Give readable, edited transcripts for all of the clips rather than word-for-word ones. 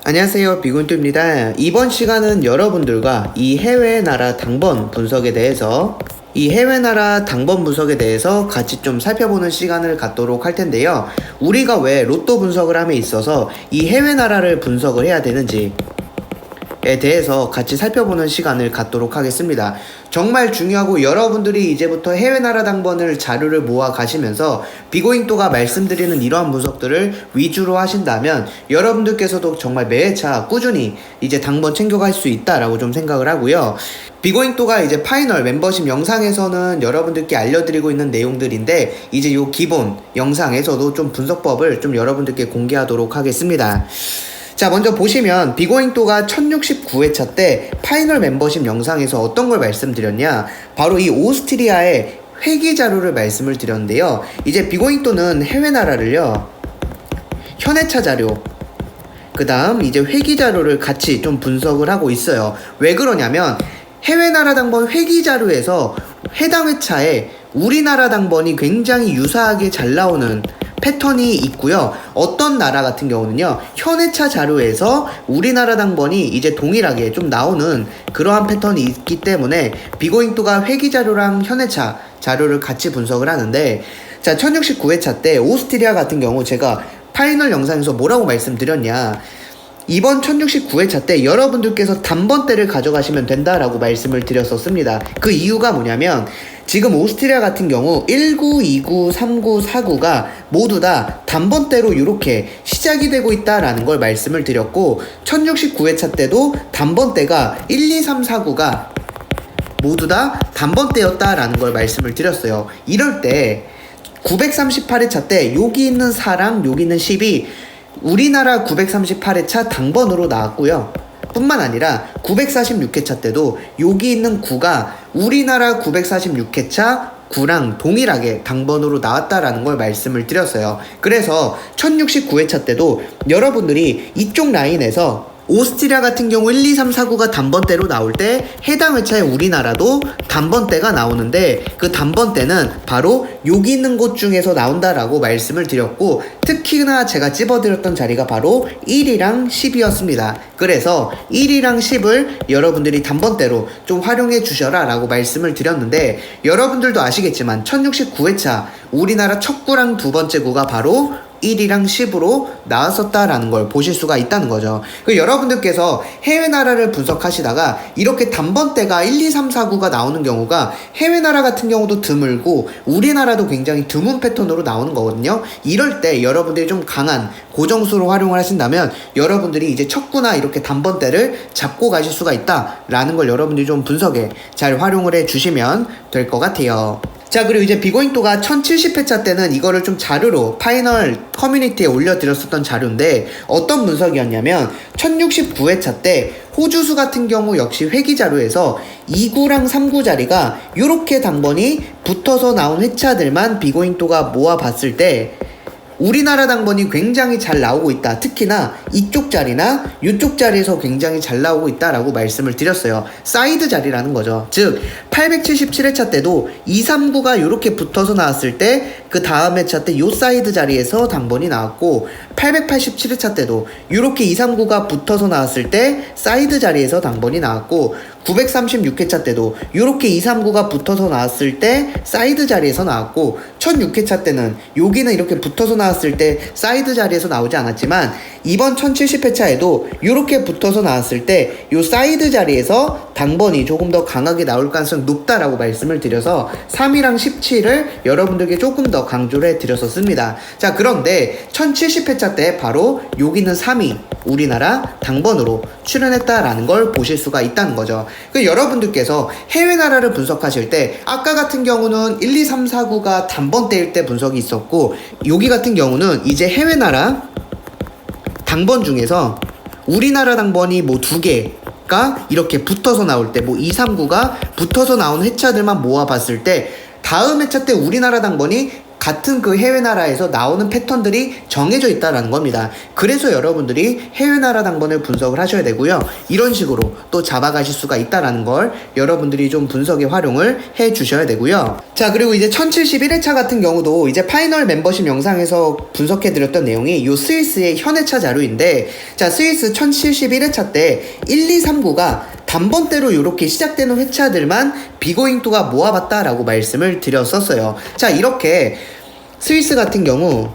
안녕하세요, 비군뚜입니다. 이번 시간은 여러분들과 이 해외 나라 당번 분석에 대해서 같이 좀 살펴보는 시간을 갖도록 할 텐데요. 우리가 왜 로또 분석을 함에 있어서 이 해외 나라를 분석을 해야 되는지에 대해서 같이 살펴보는 시간을 갖도록 하겠습니다. 정말 중요하고 여러분들이 이제부터 해외 나라 당번을 자료를 모아 가시면서 비고잉또가 말씀드리는 이러한 분석들을 위주로 하신다면 여러분들께서도 정말 매회차 꾸준히 이제 당번 챙겨갈 수 있다라고 좀 생각을 하고요. 비고잉또가 이제 파이널 멤버십 영상에서는 여러분들께 알려드리고 있는 내용들인데 이제 요 기본 영상에서도 좀 분석법을 좀 여러분들께 공개하도록 하겠습니다. 자, 먼저 보시면 비고잉또가 1069회차 때 파이널 멤버십 영상에서 어떤 걸 말씀드렸냐, 바로 이 오스트리아의 회기 자료를 말씀을 드렸는데요. 이제 비고잉또는 해외 나라를요, 현해차 자료, 그 다음 이제 회기 자료를 같이 좀 분석을 하고 있어요. 왜 그러냐면 해외 나라 당번 회기 자료에서 해당 회차에 우리나라 당번이 굉장히 유사하게 잘 나오는 패턴이 있고요. 어떤 나라 같은 경우는요, 현해차 자료에서 우리나라 당번이 이제 동일하게 좀 나오는 그러한 패턴이 있기 때문에 비고잉또가 회기 자료랑 현해차 자료를 같이 분석을 하는데, 자, 1069회차 때 오스트리아 같은 경우 제가 파이널 영상에서 뭐라고 말씀드렸냐, 이번 1069회차 때 여러분들께서 단번대를 가져가시면 된다라고 말씀을 드렸었습니다. 그 이유가 뭐냐면 지금 오스트리아 같은 경우 19, 29, 39, 49가 모두 다 단번대로 이렇게 시작이 되고 있다라는 걸 말씀을 드렸고, 1069회차 때도 단번대가 1, 2, 3, 49가 모두 다 단번대였다라는 걸 말씀을 드렸어요. 이럴 때 938회차 때 여기 있는 4랑 여기 있는 10이 우리나라 938회차 당번으로 나왔고요. 뿐만 아니라 946회차 때도 여기 있는 9가 우리나라 946회차 9랑 동일하게 당번으로 나왔다라는 걸 말씀을 드렸어요. 그래서 1069회차 때도 여러분들이 이쪽 라인에서 오스트리아 같은 경우 1, 2, 3, 4, 9가 단번대로 나올 때 해당 회차에 우리나라도 단번대가 나오는데 그 단번대는 바로 여기 있는 곳 중에서 나온다라고 말씀을 드렸고, 특히나 제가 찝어드렸던 자리가 바로 1이랑 10이었습니다. 그래서 1이랑 10을 여러분들이 단번대로 좀 활용해 주셔라 라고 말씀을 드렸는데, 여러분들도 아시겠지만 1069회차 우리나라 첫 구랑 두 번째 구가 바로 1이랑 10으로 나왔었다라는 걸 보실 수가 있다는 거죠. 여러분들께서 해외 나라를 분석하시다가 이렇게 단번대가 1, 2, 3, 4, 9가 나오는 경우가 해외 나라 같은 경우도 드물고 우리나라도 굉장히 드문 패턴으로 나오는 거거든요. 이럴 때 여러분들이 좀 강한 고정수로 활용을 하신다면 여러분들이 이제 첫 구나 이렇게 단번대를 잡고 가실 수가 있다라는 걸 여러분들이 좀 분석에 잘 활용을 해 주시면 될 것 같아요. 자, 그리고 이제 비고잉또가 1070회차 때는 이거를 좀 자료로 파이널 커뮤니티에 올려드렸었던 자료인데 어떤 분석이었냐면 1069회차 때 호주수 같은 경우 역시 회기 자료에서 2구랑 3구 자리가 이렇게 당번이 붙어서 나온 회차들만 비고잉또가 모아봤을 때 우리나라 당번이 굉장히 잘 나오고 있다. 특히나 이쪽 자리나 이쪽 자리에서 굉장히 잘 나오고 있다라고 말씀을 드렸어요. 사이드 자리라는 거죠. 즉 877회차 때도 2, 3구가 이렇게 붙어서 나왔을 때 그 다음 회차 때 요 사이드 자리에서 당번이 나왔고, 887회차 때도 이렇게 2, 3구가 붙어서 나왔을 때 사이드 자리에서 당번이 나왔고, 936회차 때도 이렇게 2, 3구가 붙어서 나왔을 때 사이드 자리에서 나왔고, 1006회차 때는 여기는 이렇게 붙어서 나왔을 때 사이드 자리에서 나오지 않았지만 이번 1070회차에도 이렇게 붙어서 나왔을 때 이 사이드 자리에서 당번이 조금 더 강하게 나올 가능성이 높다라고 말씀을 드려서 3이랑 17을 여러분들께 조금 더 강조를 해드렸었습니다. 자, 그런데 1070회차 때 바로 여기는 3이 우리나라 당번으로 출연했다라는 걸 보실 수가 있다는 거죠. 여러분들께서 해외 나라를 분석하실 때 아까 같은 경우는 1, 2, 3, 4, 9가 단번대일 때 분석이 있었고, 여기 같은 경우는 이제 해외 나라 당번 중에서 우리나라 당번이 뭐 2개가 이렇게 붙어서 나올 때, 뭐 2, 3, 9가 붙어서 나온 회차들만 모아봤을 때 다음 회차 때 우리나라 당번이 같은 그 해외 나라에서 나오는 패턴들이 정해져 있다라는 겁니다. 그래서 여러분들이 해외 나라 당번을 분석을 하셔야 되고요. 이런 식으로 또 잡아가실 수가 있다라는 걸 여러분들이 좀 분석에 활용을 해 주셔야 되고요. 자, 그리고 이제 1071회차 같은 경우도 이제 파이널 멤버십 영상에서 분석해 드렸던 내용이 요 스위스의 현해차 자료인데, 자, 스위스 1071회차 때 1, 2, 3구가 단번대로 이렇게 시작되는 회차들만 비고잉2가 모아봤다라고 말씀을 드렸었어요. 자, 이렇게 스위스 같은 경우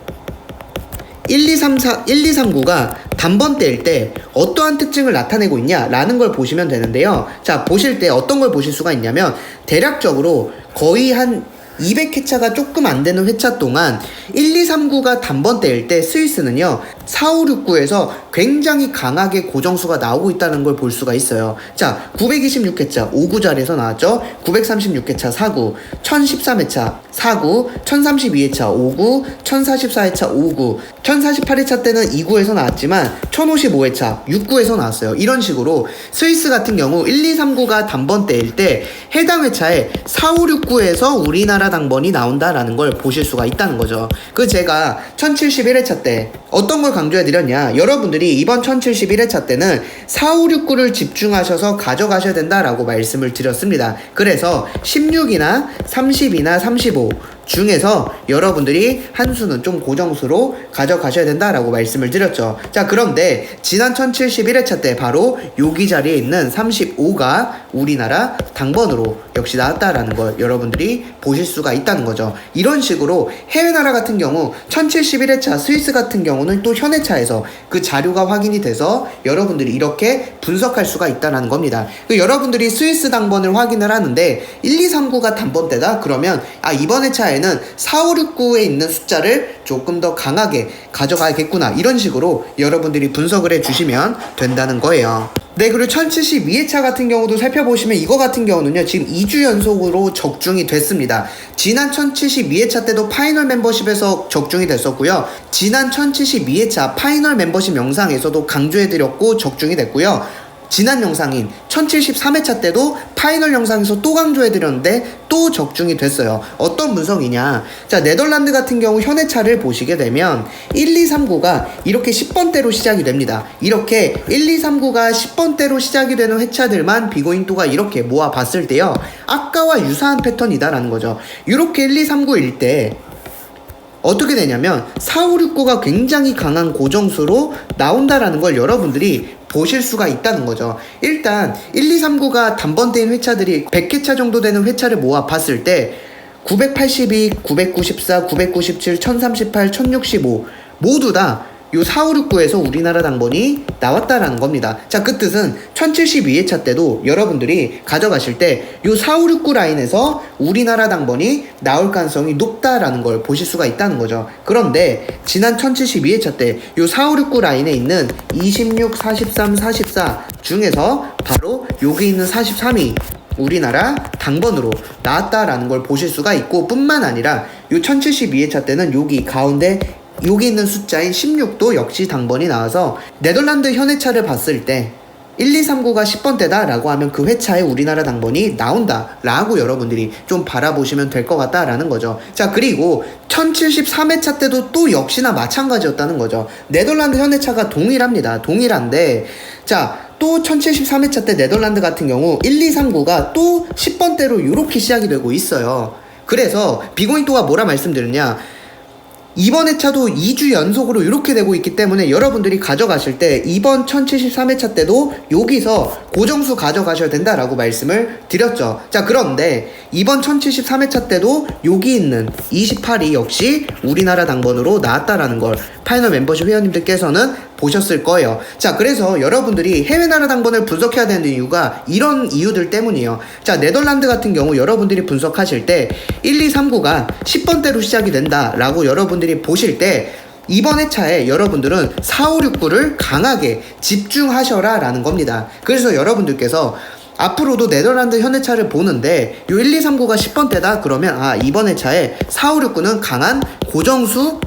1, 2, 3구가 단번대일 때 어떠한 특징을 나타내고 있냐라는 걸 보시면 되는데요. 자, 보실 때 어떤 걸 보실 수가 있냐면, 대략적으로 거의 한 200회차가 조금 안 되는 회차 동안 1, 2, 3구가 단번대일 때 스위스는요 4, 5, 6, 9에서 굉장히 강하게 고정수가 나오고 있다는 걸 볼 수가 있어요. 자, 926회차 5구 자리에서 나왔죠. 936회차 4구, 1013회차 4구, 1032회차 5구, 1044회차 5구, 1048회차 때는 2구에서 나왔지만 1055회차 6구에서 나왔어요. 이런 식으로 스위스 같은 경우 1, 2, 3구가 단번대일 때 해당 회차에 4, 5, 6구에서 우리나라 당번이 나온다라는 걸 보실 수가 있다는 거죠. 그 제가 1071회차 때 어떤 걸 강조해 드렸냐, 여러분들이 이번 1071회차 때는 4, 5, 6구를 집중하셔서 가져가셔야 된다라고 말씀을 드렸습니다. 그래서 16이나 30이나 35 중에서 여러분들이 한 수는 좀 고정수로 가져가셔야 된다라고 말씀을 드렸죠. 자, 그런데 지난 1071회차 때 바로 여기 자리에 있는 35가 우리나라 당번으로 역시 나왔다라는 걸 여러분들이 보실 수가 있다는 거죠. 이런 식으로 해외 나라 같은 경우 1071회차 스위스 같은 경우는 또 현해차에서 그 자료가 확인이 돼서 여러분들이 이렇게 분석할 수가 있다는 겁니다. 여러분들이 스위스 당번을 확인을 하는데 1, 2, 3구가 단번대다 그러면 이번 회차에 4, 5, 6, 9에 있는 숫자를 조금 더 강하게 가져가야겠구나, 이런 식으로 여러분들이 분석을 해주시면 된다는 거예요. 네, 그리고 1072회차 같은 경우도 살펴보시면 이거 같은 경우는요 지금 2주 연속으로 적중이 됐습니다. 지난 1072회차 때도 파이널 멤버십에서 적중이 됐었고요. 지난 1072회차 파이널 멤버십 영상에서도 강조해드렸고 적중이 됐고요. 지난 영상인 1073회차 때도 파이널 영상에서 또 강조해드렸는데 또 적중이 됐어요. 어떤 분석이냐, 자, 네덜란드 같은 경우 현해차를 보시게 되면 1, 2, 3구가 이렇게 10번대로 시작이 됩니다. 이렇게 1, 2, 3구가 10번대로 시작이 되는 회차들만 비고잉2가 이렇게 모아봤을 때요 아까와 유사한 패턴이다라는 거죠. 이렇게 1, 2, 3구일 때 어떻게 되냐면 4, 5, 6, 9가 굉장히 강한 고정수로 나온다라는 걸 여러분들이 보실 수가 있다는 거죠. 일단 1, 2, 3구가 단번대인 회차들이 100회차 정도 되는 회차를 모아 봤을 때 982, 994, 997, 1038, 1065 모두 다 요 4, 5, 6, 9에서 우리나라 당번이 나왔다라는 겁니다. 자, 그 뜻은 1072회차 때도 여러분들이 가져가실 때 요 4, 5, 6, 9 라인에서 우리나라 당번이 나올 가능성이 높다라는 걸 보실 수가 있다는 거죠. 그런데 지난 1072회차 때 요 4, 5, 6, 9 라인에 있는 26, 43, 44 중에서 바로 여기 있는 43이 우리나라 당번으로 나왔다라는 걸 보실 수가 있고, 뿐만 아니라 요 1072회차 때는 여기 가운데 여기 있는 숫자인 16도 역시 당번이 나와서 네덜란드 현해차를 봤을 때 1, 2, 3구가 10번대다 라고 하면 그 회차에 우리나라 당번이 나온다 라고 여러분들이 좀 바라보시면 될 것 같다 라는 거죠. 자, 그리고 1073회차 때도 또 역시나 마찬가지였다는 거죠. 네덜란드 현해차가 동일합니다. 동일한데, 자, 또 1073회차 때 네덜란드 같은 경우 1, 2, 3구가 또 10번대로 이렇게 시작이 되고 있어요. 그래서 비고잉2가 뭐라 말씀드렸냐, 이번 회차도 2주 연속으로 이렇게 되고 있기 때문에 여러분들이 가져가실 때 이번 1073회차 때도 여기서 고정수 가져가셔야 된다라고 말씀을 드렸죠. 자, 그런데 이번 1073회차 때도 여기 있는 28이 역시 우리나라 당번으로 나왔다라는 걸 파이널 멤버십 회원님들께서는 보셨을 거예요. 자, 그래서 여러분들이 해외 나라 당번을 분석해야 되는 이유가 이런 이유들 때문이에요. 자, 네덜란드 같은 경우 여러분들이 분석하실 때 1, 2, 3구가 10번대로 시작이 된다라고 여러분들이 보실 때 이번 회차에 여러분들은 4, 5, 6, 9를 강하게 집중하셔라 라는 겁니다. 그래서 여러분들께서 앞으로도 네덜란드 현해차를 보는데 요 1, 2, 3구가 10번대다 그러면 이번 회차에 4, 5, 6, 9는 강한 고정수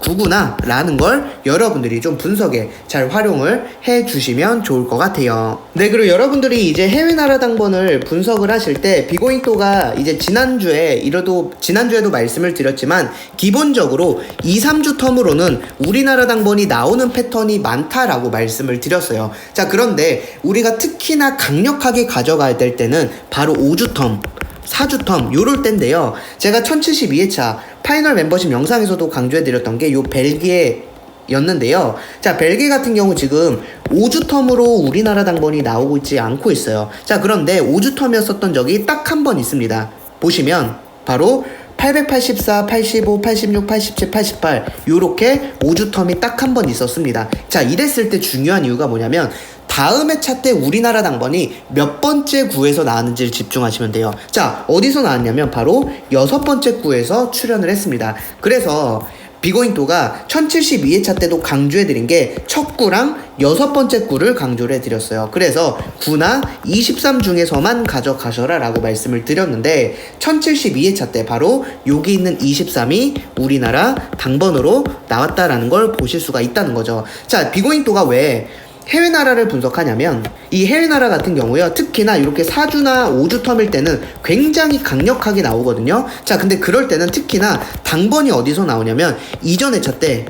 구구나 라는 걸 여러분들이 좀 분석에 잘 활용을 해 주시면 좋을 것 같아요. 네, 그리고 여러분들이 이제 해외 나라 당번을 분석을 하실 때 비고인토가 이제 지난주에도 말씀을 드렸지만 기본적으로 2, 3주 텀으로는 우리나라 당번이 나오는 패턴이 많다라고 말씀을 드렸어요. 자, 그런데 우리가 특히나 강력하게 가져가야 될 때는 바로 5주 텀 4주 텀 요럴 때인데요. 제가 1072회차 파이널 멤버십 영상에서도 강조해드렸던 게 요 벨기에였는데요. 자, 벨기에 같은 경우 지금 5주 텀으로 우리나라 당번이 나오고 있지 않고 있어요. 자, 그런데 5주 텀이었었던 적이 딱 한 번 있습니다. 보시면 바로 884, 85, 86, 87, 88 요렇게 5주 텀이 딱 한 번 있었습니다. 자, 이랬을 때 중요한 이유가 뭐냐면 다음 회차 때 우리나라 당번이 몇 번째 구에서 나왔는지를 집중하시면 돼요. 자, 어디서 나왔냐면 바로 6번째 구에서 출연을 했습니다. 그래서 비고인토가 1072회차 때도 강조해드린 게 첫 구랑 6번째 구를 강조를 해드렸어요. 그래서 9나 23 중에서만 가져가셔라 라고 말씀을 드렸는데 1072회차 때 바로 여기 있는 23이 우리나라 당번으로 나왔다라는 걸 보실 수가 있다는 거죠. 자, 비고인토가 왜 해외 나라를 분석하냐면 이 해외 나라 같은 경우요, 특히나 이렇게 4주나 5주 텀일 때는 굉장히 강력하게 나오거든요. 자, 근데 그럴 때는 특히나 당번이 어디서 나오냐면 이전 회차 때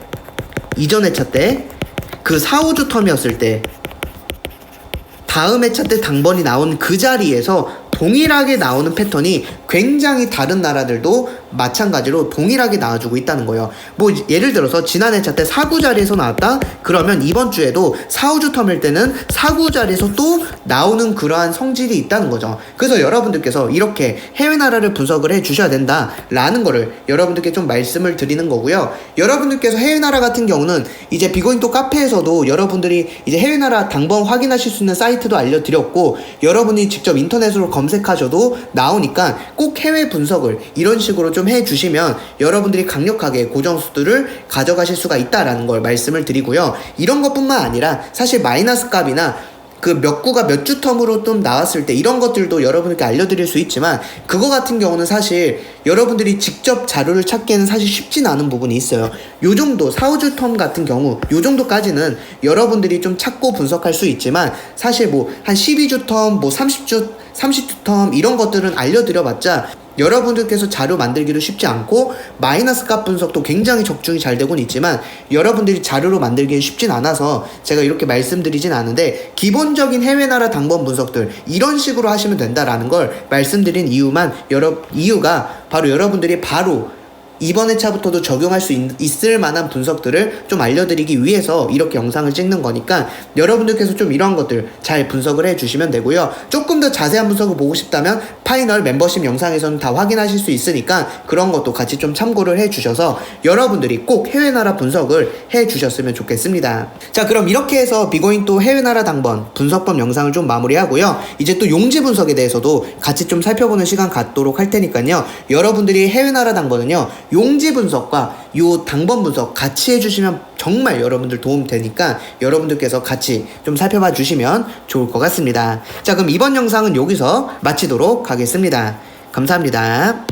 그 4, 5주 텀이었을 때 다음 회차 때 당번이 나온 그 자리에서 동일하게 나오는 패턴이 굉장히 다른 나라들도 마찬가지로 동일하게 나와주고 있다는 거예요. 뭐 예를 들어서 지난 회차 때 4구 자리에서 나왔다? 그러면 이번 주에도 4, 5주 텀일 때는 4구 자리에서 또 나오는 그러한 성질이 있다는 거죠. 그래서 여러분들께서 이렇게 해외 나라를 분석을 해 주셔야 된다 라는 거를 여러분들께 좀 말씀을 드리는 거고요. 여러분들께서 해외 나라 같은 경우는 이제 비고인토 카페에서도 여러분들이 이제 해외 나라 당번 확인하실 수 있는 사이트도 알려드렸고, 여러분이 직접 인터넷으로 검색하셔도 나오니까 꼭 해외 분석을 이런 식으로 좀 해주시면 여러분들이 강력하게 고정수들을 가져가실 수가 있다라는 걸 말씀을 드리고요. 이런 것뿐만 아니라 사실 마이너스 값이나 그 몇 구가 몇 주 텀으로 좀 나왔을 때 이런 것들도 여러분께 알려드릴 수 있지만, 그거 같은 경우는 사실 여러분들이 직접 자료를 찾기에는 사실 쉽진 않은 부분이 있어요. 요 정도 4, 5주 텀 같은 경우 요 정도까지는 여러분들이 좀 찾고 분석할 수 있지만, 사실 뭐 한 12주 텀, 뭐 30주 텀 이런 것들은 알려드려봤자 여러분들께서 자료 만들기도 쉽지 않고 마이너스 값 분석도 굉장히 적중이 잘 되곤 있지만 여러분들이 자료로 만들기 쉽진 않아서 제가 이렇게 말씀드리진 않은데, 기본적인 해외 나라 당번 분석들 이런 식으로 하시면 된다라는 걸 말씀드린 이유가 바로 여러분들이 바로 이번 회차부터도 적용할 수 있을 만한 분석들을 좀 알려드리기 위해서 이렇게 영상을 찍는 거니까 여러분들께서 좀 이런 것들 잘 분석을 해주시면 되고요. 조금 더 자세한 분석을 보고 싶다면 파이널 멤버십 영상에서는 다 확인하실 수 있으니까 그런 것도 같이 좀 참고를 해주셔서 여러분들이 꼭 해외 나라 분석을 해주셨으면 좋겠습니다. 자, 그럼 이렇게 해서 비고인토 해외 나라 당번 분석법 영상을 좀 마무리하고요. 이제 또 용지 분석에 대해서도 같이 좀 살펴보는 시간 갖도록 할 테니까요. 여러분들이 해외 나라 당번은요, 용지 분석과 요 당번 분석 같이 해주시면 정말 여러분들 도움 되니까 여러분들께서 같이 좀 살펴봐 주시면 좋을 것 같습니다. 자, 그럼 이번 영상은 여기서 마치도록 하겠습니다. 감사합니다.